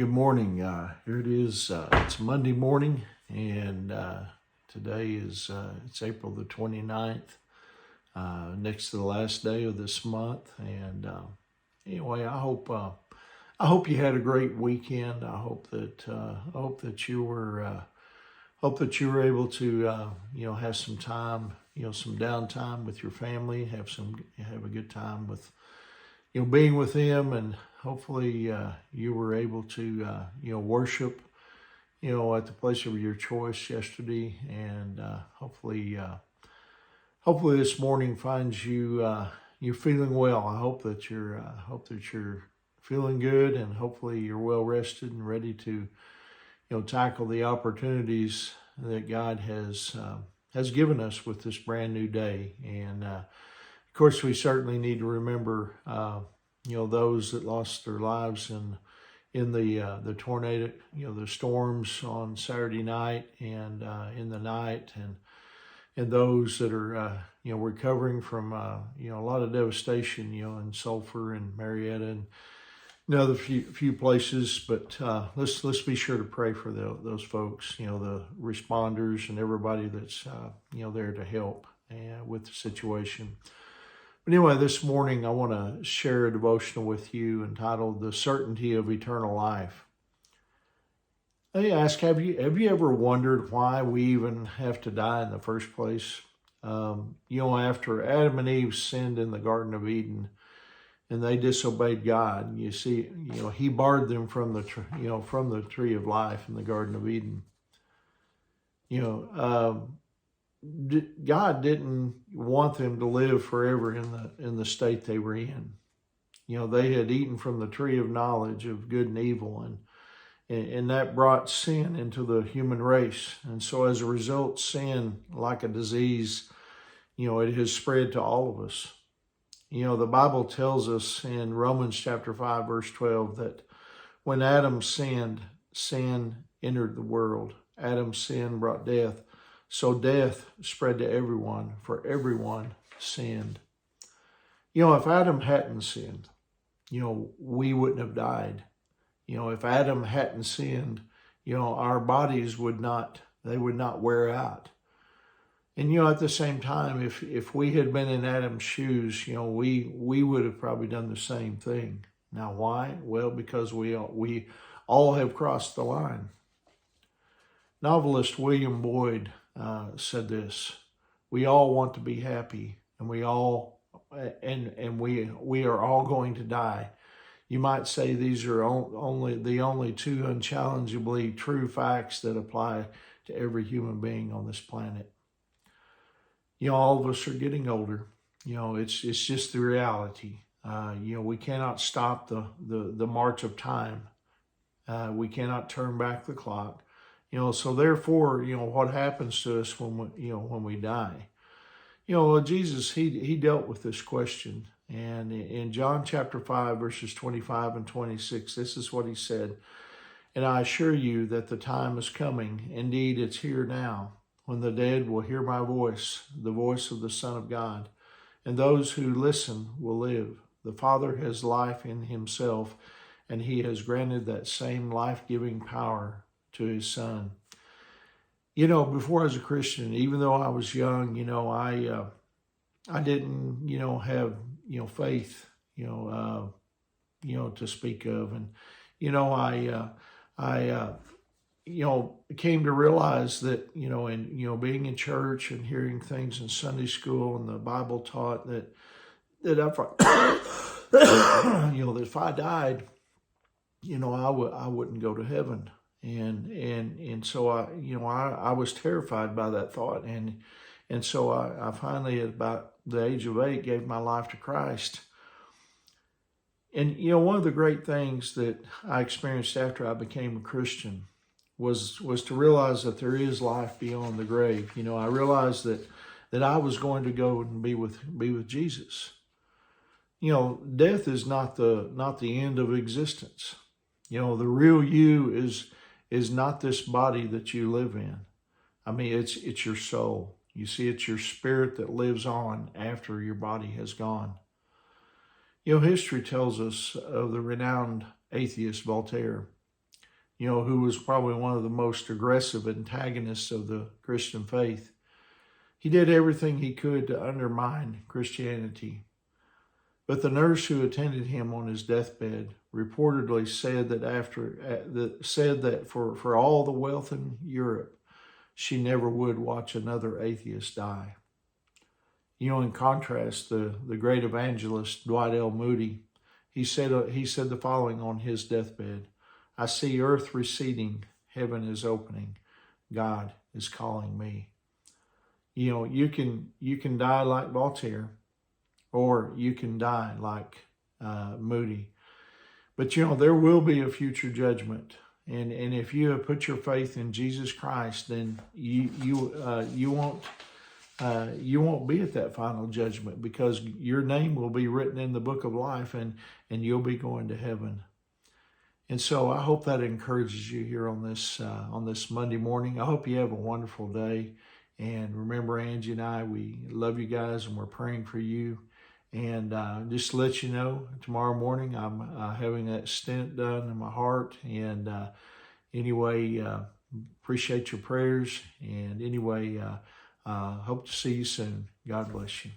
Good morning. Here it is. It's Monday morning, and today is it's April the 29th, next to the last day of this month. And anyway, I hope you had a great weekend. I hope that you were able to have some time, some downtime with your family, have a good time with being with them, and hopefully you were able to worship at the place of your choice yesterday, and hopefully this morning finds you're feeling well. I hope that you're feeling good, and hopefully you're well rested and ready to tackle the opportunities that God has given us with this brand new day. And of course, we certainly need to remember, those that lost their lives in the tornado, the storms on Saturday night and in the night, and those that are, recovering from, a lot of devastation, in Sulphur and Marietta and another few places. But let's be sure to pray for those folks, the responders and everybody that's, there to help with the situation. But anyway, this morning I want to share a devotional with you entitled "The Certainty of Eternal Life." Let me ask: Have you ever wondered why we even have to die in the first place? After Adam and Eve sinned in the Garden of Eden, and they disobeyed God, you see, He barred them from the tree of life in the Garden of Eden. God didn't want them to live forever in the state they were in. They had eaten from the tree of knowledge of good and evil, and that brought sin into the human race. And so as a result, sin, like a disease, it has spread to all of us. The Bible tells us in Romans chapter 5, verse 12, that when Adam sinned, sin entered the world. Adam's sin brought death. So death spread to everyone, for everyone sinned. If Adam hadn't sinned, we wouldn't have died. If Adam hadn't sinned, our bodies would not wear out. And, at the same time, if we had been in Adam's shoes, we would have probably done the same thing. Now, why? Well, because we all have crossed the line. Novelist William Boyd said this: "We all want to be happy, and we are all going to die. You might say these are the only two unchallengeably true facts that apply to every human being on this planet." All of us are getting older. It's just the reality. We cannot stop the march of time. We cannot turn back the clock. So therefore, what happens to us when we die? Jesus, he dealt with this question. And in John chapter 5, verses 25 and 26, this is what he said: "And I assure you that the time is coming, indeed it's here now, when the dead will hear my voice, the voice of the Son of God, and those who listen will live. The Father has life in himself, and he has granted that same life-giving power to his Son." Before I was a Christian, even though I was young, I didn't, have, faith, to speak of. And, I came to realize that, in being in church and hearing things in Sunday school and the Bible taught that if that if I died, I wouldn't go to heaven. And so I was terrified by that thought. And so I finally, at about the age of 8, gave my life to Christ. And, one of the great things that I experienced after I became a Christian was to realize that there is life beyond the grave. I realized that I was going to go and be with Jesus. Death is not the end of existence. The real you is not this body that you live in. I mean, it's your soul. You see, it's your spirit that lives on after your body has gone. History tells us of the renowned atheist Voltaire. who was probably one of the most aggressive antagonists of the Christian faith. He did everything he could to undermine Christianity. But the nurse who attended him on his deathbed reportedly said that for all the wealth in Europe, she never would watch another atheist die. In contrast, the great evangelist Dwight L. Moody, he said the following on his deathbed: "I see earth receding, heaven is opening, God is calling me." You can die like Voltaire, or you can die like Moody. But there will be a future judgment, and if you have put your faith in Jesus Christ, then you won't be at that final judgment, because your name will be written in the book of life, and you'll be going to heaven. And so I hope that encourages you here on this Monday morning. I hope you have a wonderful day. And remember, Angie and I, we love you guys, and we're praying for you. And just to let you know, tomorrow morning I'm having that stent done in my heart. And anyway, appreciate your prayers. And anyway, hope to see you soon. God bless you.